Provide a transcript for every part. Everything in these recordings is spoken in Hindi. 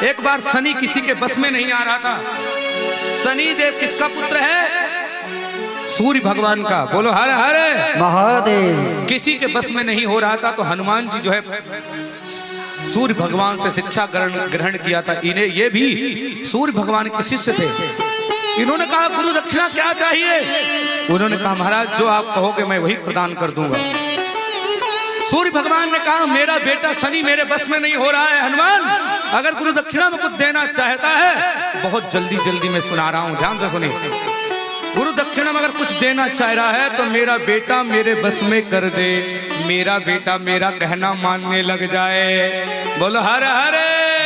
एक बार शनि किसी के बस में नहीं आ रहा था। शनि देव किसका पुत्र है? सूर्य भगवान का। बोलो हर हर महादेव। किसी के बस में नहीं हो रहा था तो हनुमान जी जो है सूर्य भगवान से शिक्षा ग्रहण किया था। इन्हें ये भी सूर्य भगवान के शिष्य थे। इन्होंने कहा गुरु दक्षिणा क्या चाहिए? उन्होंने कहा महाराज जो आप कहोगे मैं वही प्रदान कर दूंगा। सूर्य भगवान ने कहा मेरा बेटा शनि मेरे बस में नहीं हो रहा है हनुमान, अगर गुरु दक्षिणा में कुछ देना चाहता है, बहुत जल्दी मैं सुना रहा हूं, ध्यान से सुनिए। गुरु दक्षिणा में अगर कुछ देना चाह रहा है तो मेरा बेटा मेरे बस में कर दे, मेरा बेटा मेरा कहना मानने लग जाए। बोलो हर हर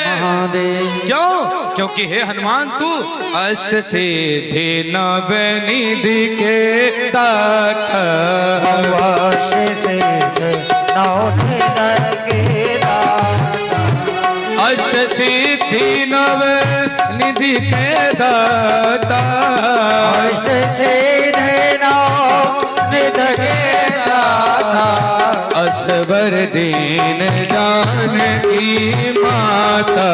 महादेव। क्यों? क्योंकि हे हनुमान तू अष्ट सिद्धि नव निधि के दाता, अष्ट सिद्धि नव निधि के दाता, अष्ट सिद्धि नव निधि के दाता, असबर दीन जानकी माता,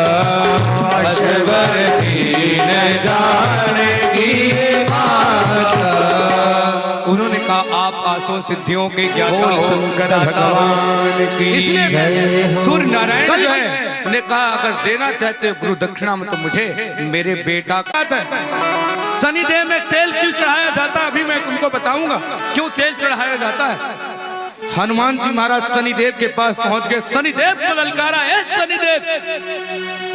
असबर दीन जानकी माता। उन्होंने कहा आप आठों सिद्धियों के ज्ञाता शंकर भगवान की। इसलिए सूर्य नारायण जो है ने कहा अगर देना चाहते हो गुरु दक्षिणा में तो मुझे मेरे बेटा का शनिदेव में तेल क्यों चढ़ाया जाता है? अभी मैं तुमको बताऊंगा क्यों तेल चढ़ाया जाता है। हनुमान जी महाराज शनिदेव के पास पहुंच गए। शनिदेव को ललकारा, ए शनिदेव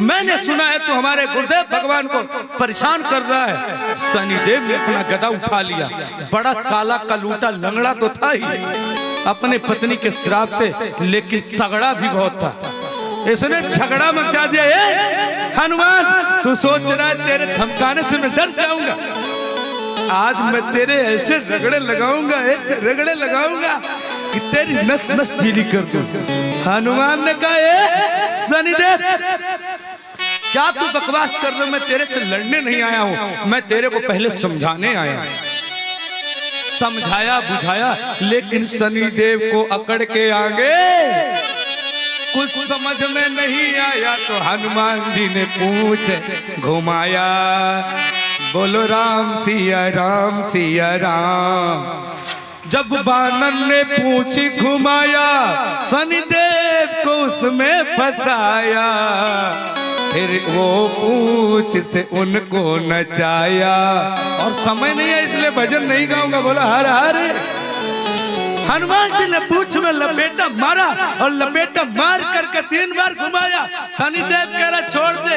मैंने सुना है तू हमारे गुरुदेव भगवान को परेशान कर रहा है। शनिदेव ने अपना गदा उठा लिया। बड़ा काला कलूटा लंगड़ा तो था ही अपने पत्नी के श्राप से, लेकिन तगड़ा भी बहुत था। इसने झगड़ा मचा दिया। ए हनुमान तू सोच रहा है तेरे धमकाने से मैं डर जाऊंगा? आज मैं तेरे ऐसे रगड़े लगाऊंगा, ऐसे रगड़े लगाऊंगा कि तेरी नस नस ढीली कर दूं। हनुमान ने कहा ए शनिदेव क्या तू बकवास कर रहा है? मैं तेरे से लड़ने नहीं आया हूं, मैं तेरे को पहले समझाने आया। समझाया बुझाया लेकिन शनिदेव को अकड़ के आगे कुछ समझ में नहीं आया तो हनुमान जी ने पूछ घुमाया। बोलो राम सिया राम सिया राम। जब बानर ने पूछी घुमाया शनिदेव को उसमें फंसाया, फिर वो पूछ से उनको नचाया। और समय नहीं है इसलिए भजन नहीं गाऊंगा। बोला हर हर। हनुमान जी ने पूछ में लपेटा मारा और लपेटा मार करके 3 बार घुमाया। शनिदेव कह रहा छोड़ दे।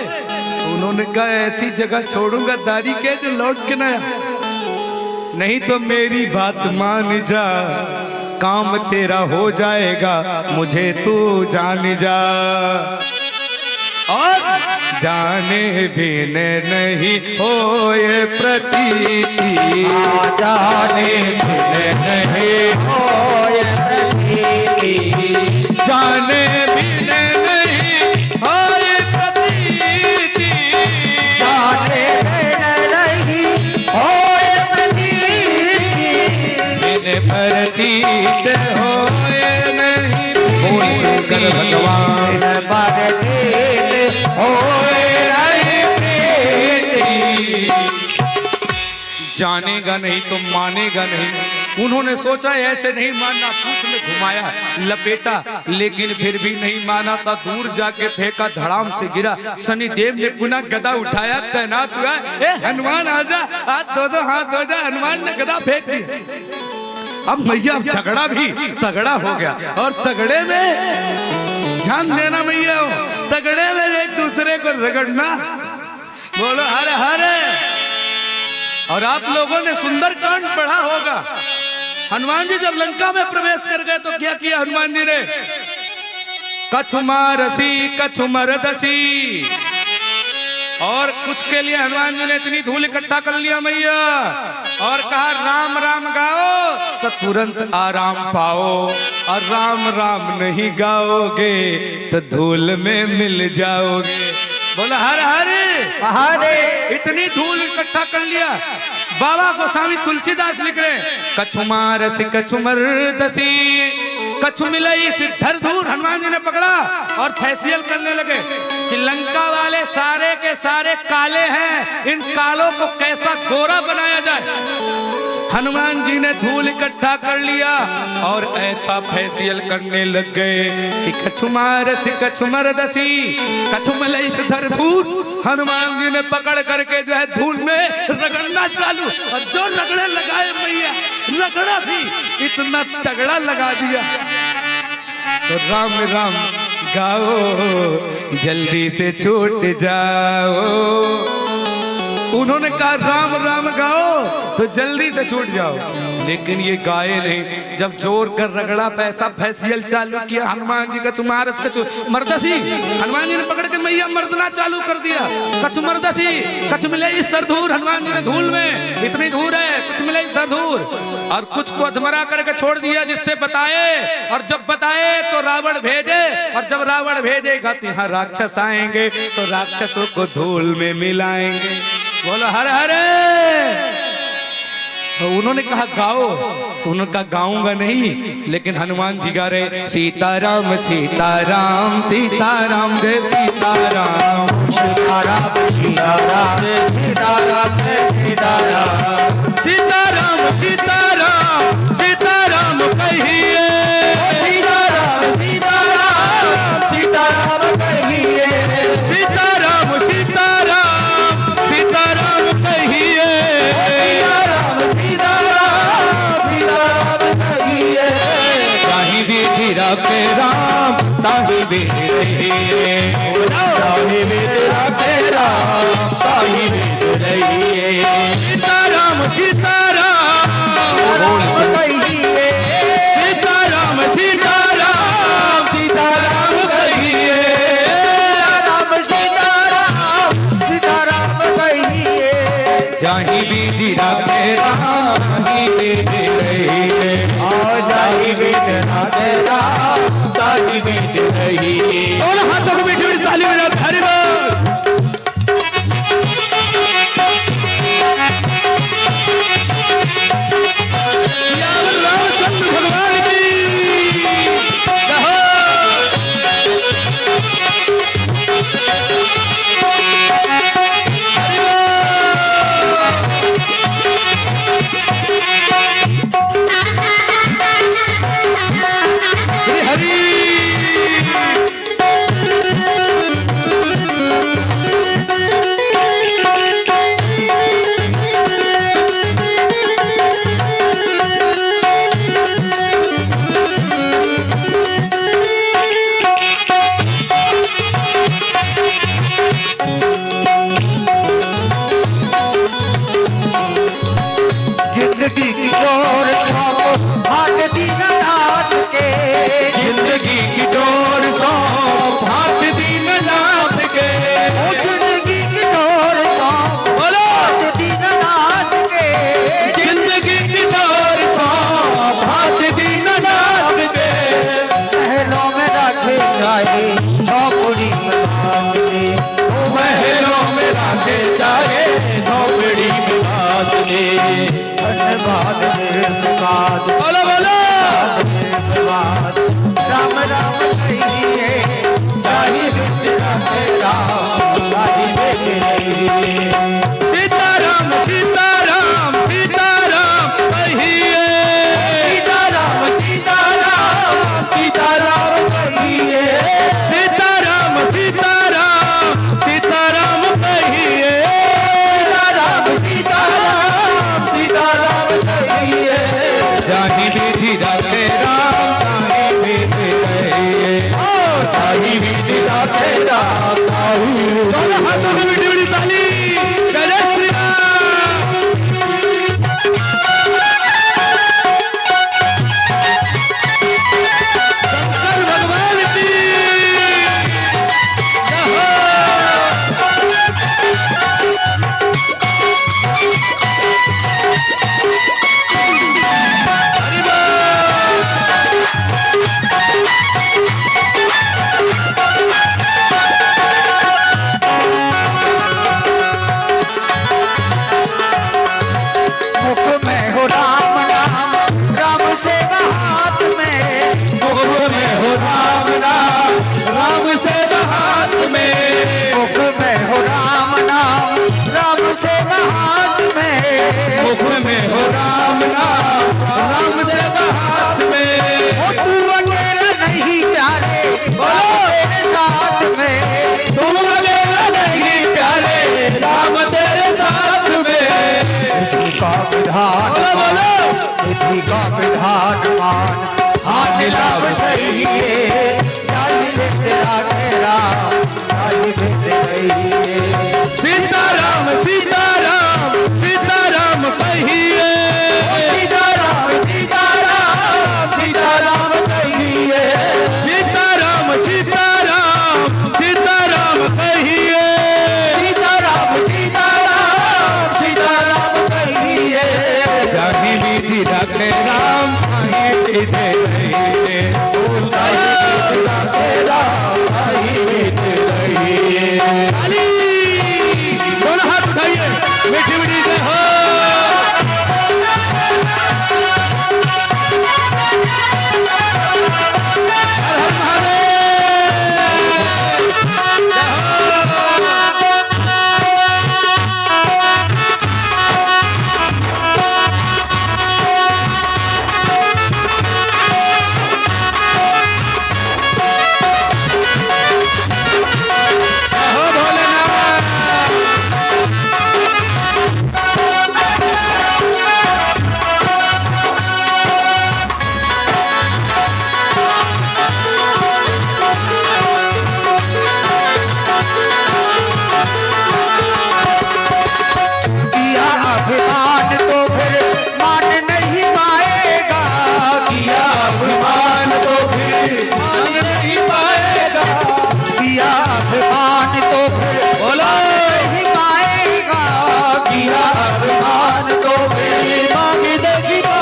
उन्होंने कहा ऐसी जगह छोड़ूंगा दारी के जो लौट के ना, नहीं तो मेरी बात मान जा, काम तेरा हो जाएगा, मुझे तू जान जा। और जाने बिन नहीं होए प्रतीति, जाने बिन नहीं होए प्रतीति, जाने बिन नहीं होए प्रतीति, जाने बिन नहीं होए प्रतीति, बिन प्रतीत होए नहीं। बोल शंकर भगवान जानेगा नहीं तो मानेगा नहीं। उन्होंने सोचा ऐसे नहीं मानना, पूछ में घुमाया लपेटा लेकिन फिर भी नहीं माना था। दूर जाके फेंका, धड़ाम से गिरा। शनिदेव ने पुनः गदा उठाया, तैनात हुआ। ए हनुमान आजा, हाथ धो दो, हाथ धो जा। हनुमान ने गदा फेंक दी। अब मैया झगड़ा भी तगड़ा हो गया। और तगड़े में ध्यान देना मैया, तगड़े में एक दूसरे को रगड़ना। बोलो हर हर। और आप लोगों ने सुंदर कांड पढ़ा होगा। हनुमान जी जब लंका में प्रवेश कर गए तो क्या किया हनुमान जी ने? कछुमारसी कछुमरदसी। और कुछ के लिए हनुमान जी ने इतनी धूल इकट्ठा कर लिया मैया, और कहा राम राम गाओ तो तुरंत आराम पाओ, और राम राम नहीं गाओगे तो धूल में मिल जाओगे। बोला हर हर हरे। इतनी धूल इकट्ठा कर लिया। बाबा गोस्वामी तुलसीदास लिख रहे कछुमारसी कछुमरदसी, कछु मिलई सिद्धर धूर। हनुमान जी ने पकड़ा और फैसियल करने लगे कि लंका वाले के सारे काले हैं, इन कालों को कैसा गोरा बनाया जाए। हनुमान जी ने धूल इकट्ठा कर लिया और ऐसा फेशियल करने लग गए कि कछुमारस कछुमरदसी कछुमलैस धर धूल। हनुमान जी ने पकड़ करके जो है धूल में रगड़ना चालू, और जो रगड़े लगाए मैया, रगड़ा भी इतना तगड़ा लगा दिया। तो राम राम गाओ जल्दी से छूट जाओ। उन्होंने कहा राम राम गाओ तो जल्दी से छूट जाओ, लेकिन ये गाए नहीं। जब जोर कर रगड़ा, पैसा फेशियल चालू किया, हनुमान जी कछुमारस कछुमरदसी, हनुमान जी ने पकड़ के मैया मर्दना चालू कर दिया। कछुमरदसी कछुमलैस धर धूल, हनुमान जी ने धूल में इतनी धूल है, कछुमलैस धर धूल, और कुछ को अधमरा करके छोड़ दिया जिससे बताए। और जब बताए तो रावण भेजे, और जब रावण भेजेगा तो यहाँ राक्षस आएंगे, तो राक्षसों को धूल में मिलाएंगे। बोलो हरे हरे। तो उन्होंने कहा गाओ, तो उन्होंने कहा गाऊंगा नहीं, लेकिन हनुमान जी गा रहे सीताराम सीताराम सीताराम जय सीताराम सीताराम सीताराम सीताराम सीताराम सीताराम सीताराम सीताराम कहिए, सीताराम सीताराम सीताराम कहिए, सीताराम सीताराम सीताराम कहिए, सीताराम सीताराम सीताराम कहिए। ताहि विधि रखे राम ताहि विधि रहिए, ताहि विधि रखे राम ताहि विधि रहिए, सीताराम सीताराम कहिए, सीताराम सीताराम सीताराम कहिए, राम सीताराम सीताराम कहिए। जाहि विधि रखे राम ताहि विधि रहिए, जाहि विधि रखे राम ताहि विधि रहिए। दोनों हाथों को मीठी मीठी ताली बजा हरि बोल। रामचंद्र भगवान की जय। श्री हरि। जिंदगी की डोर थामो हाथ दीननाथ के, जिंदगी की डोर सौंप हाथ दीननाथ के, जिंदगी की डोर थामो बोलो हाथ दीननाथ के, जिंदगी की डोर सौंप हाथ दीननाथ के, महलों में रखे जाए झोपड़ी में बांध दे, महलों में रखे जाए झोपड़ी में बांध दे। धन्यवाद निर्विवाद बोलो बोलो निर्विवाद राम राम कहिए, जाहि विधि रखे राम ताहि विधि रहिए। सीताराम सीताराम सीताराम कहिए, सीताराम सीताराम सीताराम कहिए, सीताराम सीताराम सीताराम कहिए, सीताराम सीताराम विधान विधि का विधान मान हाथ लाभ चाहिए जाहि बिंद राखे राम जाहि बिंद रहिए सीताराम सीताराम सीताराम कहिए सीताराम सीताराम सीताराम कहिए सीताराम सीताराम सीताराम कहिए सीताराम सीताराम सीताराम कहिए जाहि विधि रखे राम कहीं विधि रहिए जाहि बिंद राखे राम जाहि बिंद रहिए ताली दोनों हाथ उठाइए मीठी मीठी जय हो किया अभिमान तो फिर मान नहीं पाएगा किया अभिमान तो फिर मान नहीं पाएगा किया अभिमान तो फिर बोलो नहीं पाएगा किया अभिमान तो फिर मांग नहीं पाएगा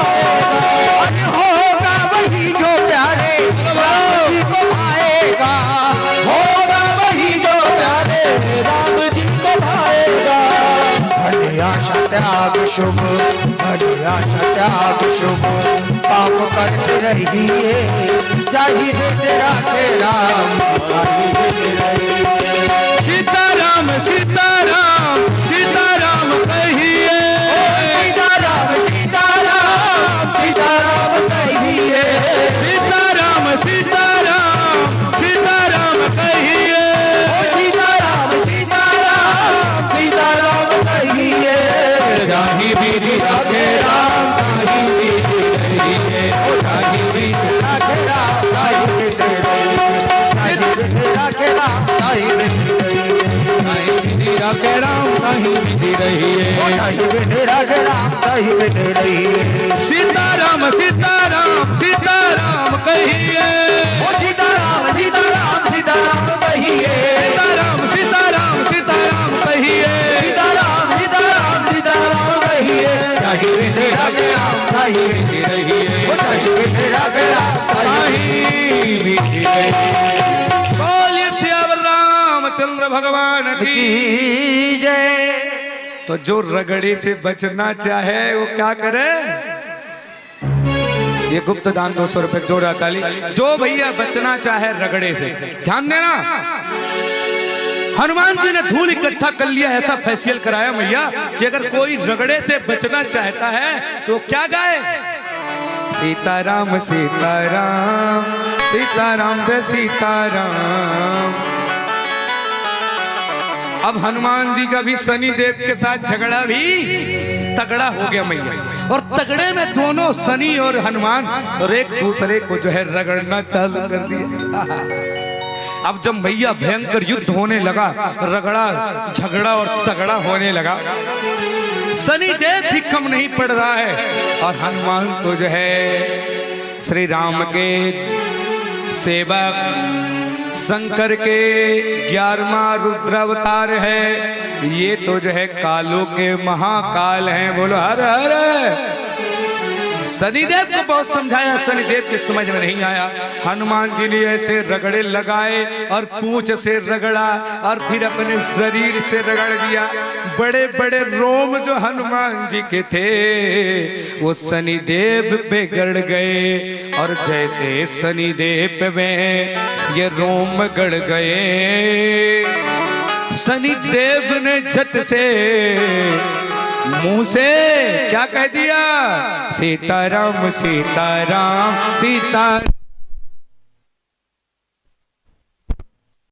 अन होगा वही जो प्यारे राम जी को भाएगा होगा वही जो प्यारे राम जी को भाएगा हरियाशा त्याग शुभ हरियाशा त्याग शुभ पाप करते रहिए जाहि बिंद राखे राम जाहि बिंद रहिए सीताराम सीताराम सीताराम कहिए सीताराम सीताराम सीताराम कहिए सीताराम सीताराम सीताराम कहिए सीताराम सीताराम सीताराम कहिए जाहि विधि रखे राम कहीं विधि रहिए जाहि विधि राखे राम जाहि बिंद रहिए राखे राम जाहि बिंद रहिए कहीं विधि रखे राम कहीं विधि रहिए जाहि बिंद राखे राम जाहि बिंद रहिए सीताराम सीताराम सीताराम कहिए सीताराम सीताराम सीताराम कहिए सीताराम सीताराम सीताराम कहिए सीताराम सीताराम सीताराम कहिए जाहि विधि रखे राम जाहि विधि रहिए जाहि बिंद राखे राम कहीं विधि रहिए बोलिए श्याम रामचंद्र भगवान की की जय तो जो रगड़े से बचना चाहे वो क्या करे ये गुप्त दान 200 रुपए जोड़ा ताली जो भैया बचना चाहे रगड़े से ध्यान देना हनुमान जी ने धूल इकट्ठा कर लिया ऐसा फैसियल कराया भैया कि अगर कोई रगड़े से बचना चाहता है तो क्या गाए सीताराम सीताराम सीताराम जय सीताराम। अब हनुमान जी का भी शनि देव के साथ झगड़ा भी तगड़ा हो गया मैया और तगड़े में दोनों शनि और हनुमान और एक दूसरे को जो है रगड़ना चालू कर दिया। अब जब भैया भयंकर युद्ध होने लगा रगड़ा झगड़ा और तगड़ा होने लगा शनि देव भी कम नहीं पड़ रहा है और हनुमान तो जो है श्री राम के सेवक शंकर के 11वां रुद्रावतार है ये तो जो है कालों के महाकाल हैं बोलो हर हर। शनिदेव को बहुत समझाया शनिदेव के समझ में नहीं आया हनुमान जी ने ऐसे रगड़े लगाए और पूंछ से रगड़ा और फिर अपने शरीर से रगड़ दिया। बड़े बड़े रोम जो हनुमान जी के थे वो शनिदेव पे गड़ गए और जैसे शनिदेव में ये रोम गड़ गए शनिदेव ने झट से मुंह से क्या कह दिया सीताराम सीताराम सीताराम